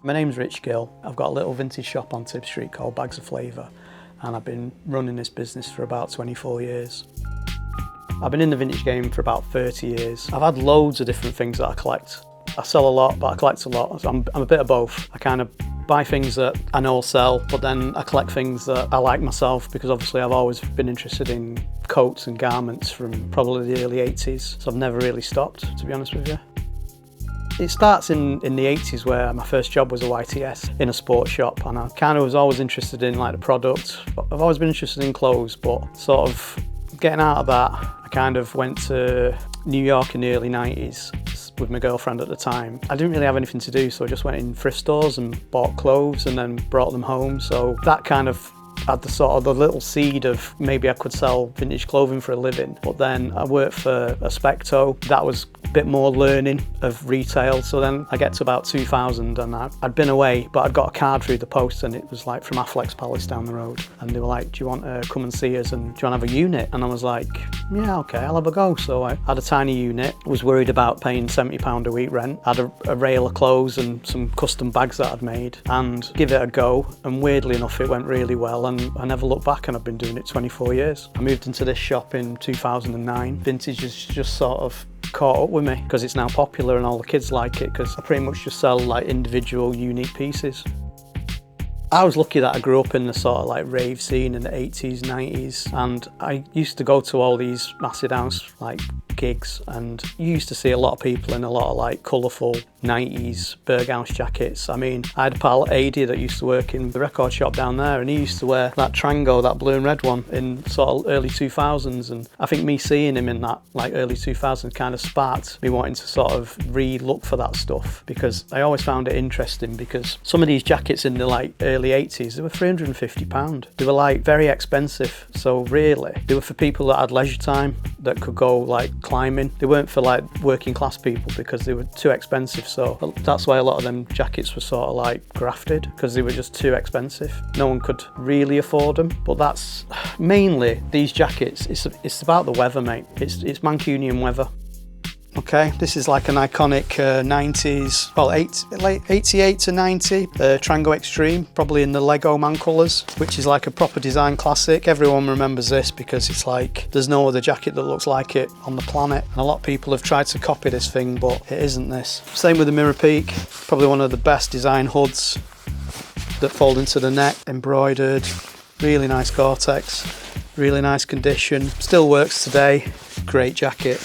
My name's Rich Gill. I've got a little vintage shop on Tib Street called Bags of Flavour, and I've been running this business for about 24 years. I've been in the vintage game for about 30 years. I've had loads of different things that I collect. I sell a lot, but I collect a lot. I'm a bit of both. I kind of buy things that I know will sell, but then I collect things that I like myself, because obviously I've always been interested in coats and garments from probably the early 80s, so I've never really stopped, to be honest with you. It starts in the 80s, where my first job was a YTS in a sports shop, and I kind of was always interested in like the product. I've always been interested in clothes, but sort of getting out of that, I kind of went to New York in the early 90s with my girlfriend at the time. I didn't really have anything to do, so I just went in thrift stores and bought clothes and then brought them home. So that kind of had the sort of the little seed of maybe I could sell vintage clothing for a living. But then I worked for a Specto. That was a bit more learning of retail. So then I get to about 2000 and I'd been away, but I'd got a card through the post, and it was like from Affleck's Palace down the road. And they were like, do you want to come and see us, and do you want to have a unit? And I was like, yeah, okay, I'll have a go. So I had a tiny unit, was worried about paying £70 a week rent, had a rail of clothes and some custom bags that I'd made, and give it a go. And weirdly enough, it went really well, and I never looked back, and I've been doing it 24 years. I moved into this shop in 2009. Vintage has just sort of caught up with me because it's now popular and all the kids like it, because I pretty much just sell like individual unique pieces. I was lucky that I grew up in the sort of like rave scene in the 80s, 90s, and I used to go to all these massive house like gigs, and you used to see a lot of people in a lot of like colourful 90s Berghaus jackets. I mean, I had a pal, Adi, that used to work in the record shop down there, and he used to wear that Trango, that blue and red one, in sort of early 2000s, and I think me seeing him in that like early 2000s kind of sparked me wanting to sort of re-look for that stuff, because I always found it interesting, because some of these jackets in the like early 80s, they were £350. They were like very expensive, so really they were for people that had leisure time, that could go like climbing. They weren't for like working class people, because they were too expensive. So that's why a lot of them jackets were sort of like grafted, because they were just too expensive. No one could really afford them. But that's mainly these jackets. It's about the weather, mate. It's Mancunian weather. Okay, this is like an iconic 90s, well, late 88 to 90 Trango Extreme, probably in the Lego man colours, which is like a proper design classic. Everyone remembers this because it's like there's no other jacket that looks like it on the planet, and a lot of people have tried to copy this thing, but it isn't this. Same with the Mirror Peak, probably one of the best design hoods that fold into the neck, embroidered, really nice Gore-Tex, really nice condition, still works today, great jacket.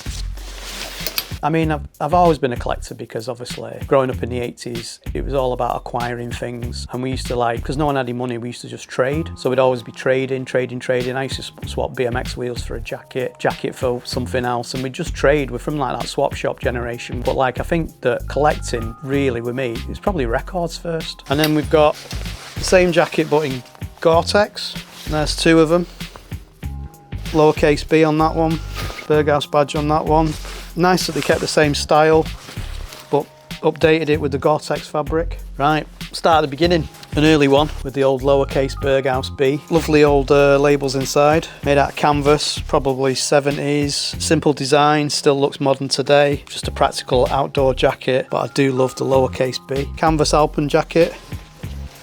I mean, I've always been a collector, because obviously growing up in the 80s, it was all about acquiring things, and we used to like, because no one had any money, we used to just trade. So we'd always be trading. I used to swap BMX wheels for a jacket for something else, and we'd just trade. We're from like that swap shop generation. But like, I think that collecting really with me is probably records first. And then we've got the same jacket but in Gore-Tex. There's two of them. Lowercase b on that one, Berghaus badge on that one. Nice that they kept the same style, but updated it with the Gore-Tex fabric. Right, start at the beginning. An early one with the old lowercase Berghaus B. Lovely old labels inside, made out of canvas, probably 70s. Simple design, still looks modern today. Just a practical outdoor jacket, but I do love the lowercase B. Canvas Alpen jacket.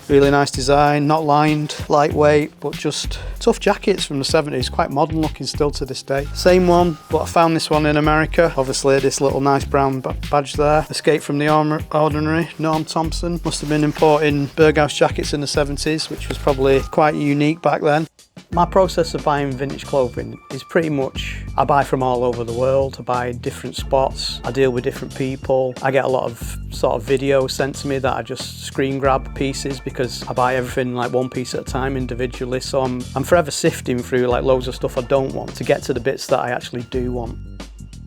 Really nice design, not lined, lightweight, but just tough jackets from the 70s, quite modern looking still to this day. Same one, but I found this one in America. Obviously this little nice brown badge there. Escape from the Ordinary, Norm Thompson. Must have been importing Berghaus jackets in the 70s, which was probably quite unique back then. My process of buying vintage clothing is pretty much, I buy from all over the world, I buy different spots, I deal with different people, I get a lot of sort of videos sent to me that I just screen grab pieces, because I buy everything like one piece at a time individually, so I'm forever sifting through like loads of stuff I don't want to get to the bits that I actually do want.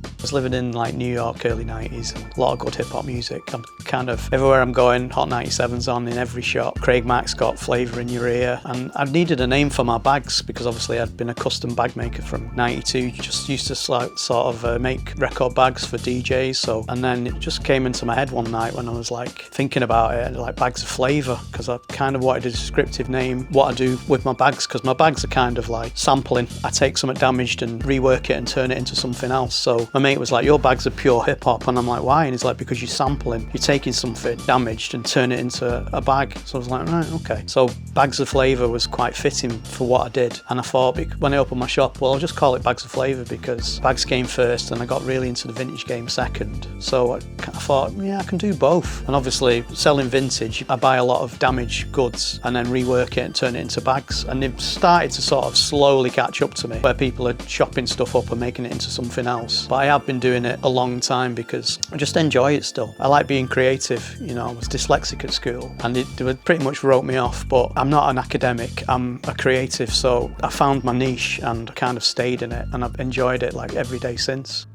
I was living in like New York early 90s, and a lot of good hip hop music. I'm kind of everywhere I'm going, Hot 97's on in every shop. Craig Mack's got Flavour in Your Ear, and I needed a name for my bags, because obviously I'd been a custom bag maker from 92, just used to like sort of make record bags for DJs. So, and then it just came into my head one night when I was like thinking about it, like Bags of Flavour, because I kind of wanted a descriptive name, what I do with my bags, because my bags are kind of like sampling. I take something damaged and rework it and turn it into something else. So my mate mate was like, your bags are pure hip hop. And I'm like, why? And he's like, because you're sampling, you're taking something damaged and turn it into a bag. So I was like, right, okay. So Bags of Flavour was quite fitting for what I did. And I thought, when I opened my shop, well, I'll just call it Bags of Flavour, because bags came first and I got really into the vintage game second. So I thought, yeah, I can do both. And obviously selling vintage, I buy a lot of damaged goods and then rework it and turn it into bags. And they've started to sort of slowly catch up to me, where people are chopping stuff up and making it into something else. But I have been doing it a long time because I just enjoy it still. I like being creative. You know, I was dyslexic at school and they pretty much wrote me off, but I'm not an academic, I'm a creative. So I found my niche and kind of stayed in it, and I've enjoyed it like every day since.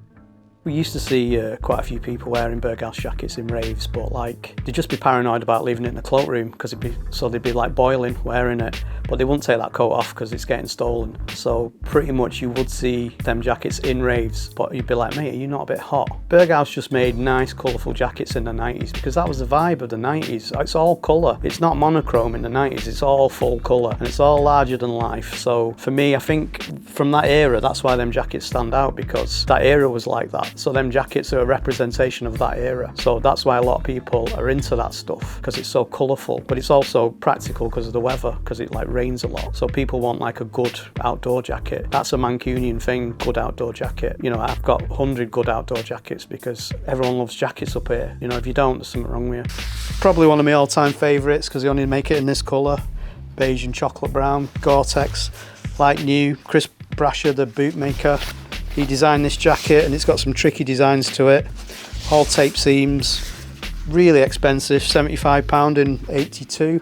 We used to see quite a few people wearing Berghaus jackets in raves, but like they'd just be paranoid about leaving it in the cloakroom because they'd be like boiling wearing it, but they wouldn't take that coat off because it's getting stolen. So pretty much you would see them jackets in raves, but you'd be like, mate, are you not a bit hot? Berghaus just made nice colourful jackets in the 90s because that was the vibe of the 90s. It's all colour. It's not monochrome in the 90s, it's all full colour and it's all larger than life. So for me, I think from that era, that's why them jackets stand out, because that era was like that. So them jackets are a representation of that era. So that's why a lot of people are into that stuff, because it's so colourful, but it's also practical because of the weather, because it like rains a lot. So people want like a good outdoor jacket. That's a Mancunian thing, good outdoor jacket. You know, I've got 100 good outdoor jackets because everyone loves jackets up here. You know, if you don't, there's something wrong with you. Probably one of my all-time favourites because they only make it in this colour, beige and chocolate brown, Gore-Tex, like new. Chris Brasher, the bootmaker, he designed this jacket and it's got some tricky designs to it. All tape seams, really expensive, £75 in 82.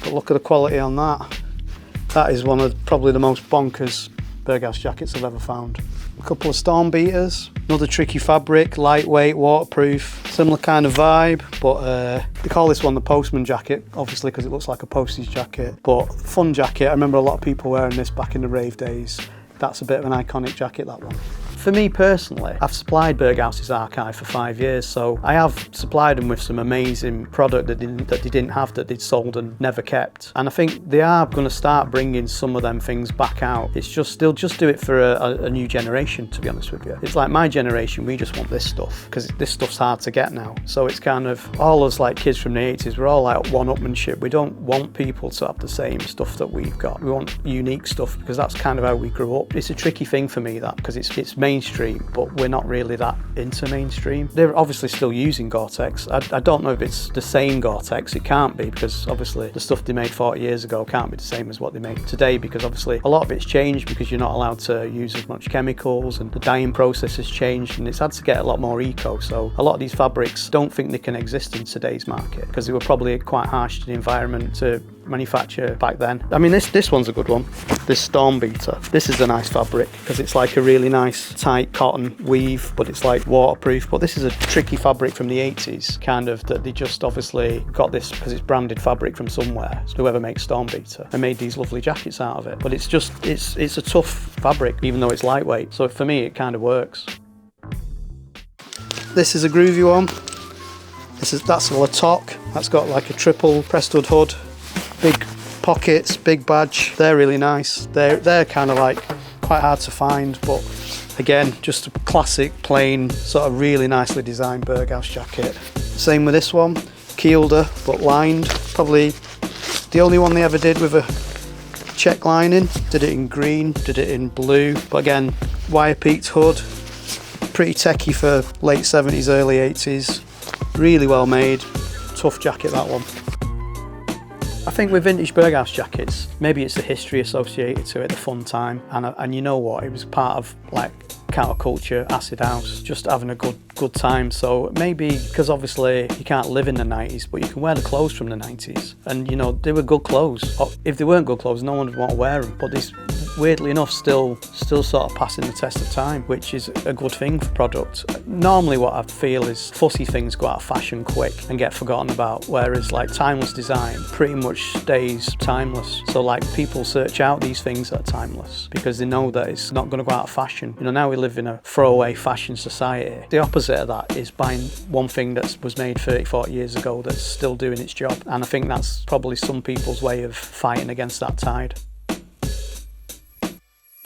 But look at the quality on that. That is one of probably the most bonkers Berghaus jackets I've ever found. A couple of storm beaters, another tricky fabric, lightweight, waterproof, similar kind of vibe, but they call this one the postman jacket, obviously because it looks like a postage jacket, but fun jacket. I remember a lot of people wearing this back in the rave days. That's a bit of an iconic jacket, that one. For me personally, I've supplied Berghaus's archive for 5 years, so I have supplied them with some amazing product that they didn't have, that they'd sold and never kept. And I think they are going to start bringing some of them things back out. It's just, they'll just do it for a new generation, to be honest with you. It's like my generation, we just want this stuff, because this stuff's hard to get now. So it's kind of, all us like kids from the 80s, we're all like one-upmanship. We don't want people to have the same stuff that we've got. We want unique stuff, because that's kind of how we grew up. It's a tricky thing for me, that, because it's mainstream, but we're not really that into mainstream. They're obviously still using Gore-Tex. I don't know if it's the same Gore-Tex. It can't be, because obviously the stuff they made 40 years ago can't be the same as what they make today, because obviously a lot of it's changed, because you're not allowed to use as much chemicals and the dyeing process has changed and it's had to get a lot more eco. So a lot of these fabrics don't think they can exist in today's market, because they were probably quite harsh to the environment to manufacture back then. I mean, this one's a good one, this storm beater. This is a nice fabric because it's like a really nice tight cotton weave, but it's like waterproof. But this is a tricky fabric from the 80s, kind of, that they just obviously got this because it's branded fabric from somewhere. So whoever makes storm beater and made these lovely jackets out of it. But it's just, it's a tough fabric, even though it's lightweight. So for me, it kind of works. This is a groovy one. That's a Latok. That's got like a triple Prestwood hood. Big pockets, big badge. They're really nice. They're kind of like quite hard to find, but again, just a classic, plain, sort of really nicely designed Berghaus jacket. Same with this one, Kielder, but lined. Probably the only one they ever did with a check lining. Did it in green, did it in blue, but again, wire peaked hood. Pretty techie for late 70s, early 80s. Really well made. Tough jacket, that one. I think with vintage Berghaus jackets, maybe it's the history associated to it, the fun time, and you know what, it was part of like counterculture, acid house, just having a good time. So maybe, because obviously you can't live in the 90s, but you can wear the clothes from the 90s, and you know, they were good clothes. Or if they weren't good clothes, no one would want to wear them, but these, weirdly enough, still sort of passing the test of time, which is a good thing for product. Normally what I feel is fussy things go out of fashion quick and get forgotten about, whereas like timeless design pretty much stays timeless. So like people search out these things that are timeless because they know that it's not going to go out of fashion. You know, now we live in a throwaway fashion society. The opposite of that is buying one thing that was made 30, 40 years ago that's still doing its job, and I think that's probably some people's way of fighting against that tide.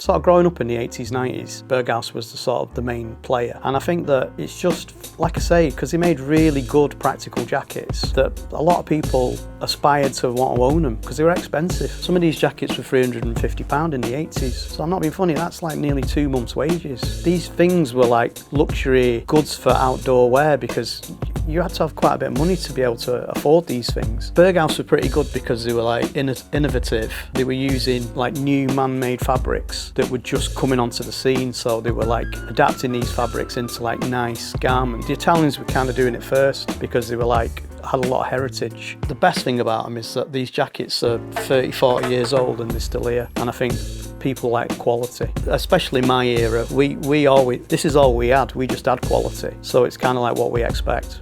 Sort of growing up in the 80s, 90s, Berghaus was the sort of the main player. And I think that it's just, like I say, because he made really good practical jackets, that a lot of people aspired to want to own them because they were expensive. Some of these jackets were £350 in the 80s. So I'm not being funny, that's like nearly 2 months' wages. These things were like luxury goods for outdoor wear because you had to have quite a bit of money to be able to afford these things. Berghaus were pretty good because they were like innovative. They were using like new man-made fabrics that were just coming onto the scene, so they were like adapting these fabrics into like nice garments. The Italians were kind of doing it first because they were like had a lot of heritage. The best thing about them is that these jackets are 30, 40 years old and they're still here, and I think people like quality. Especially my era, we always, this is all we had, we just had quality. So it's kind of like what we expect.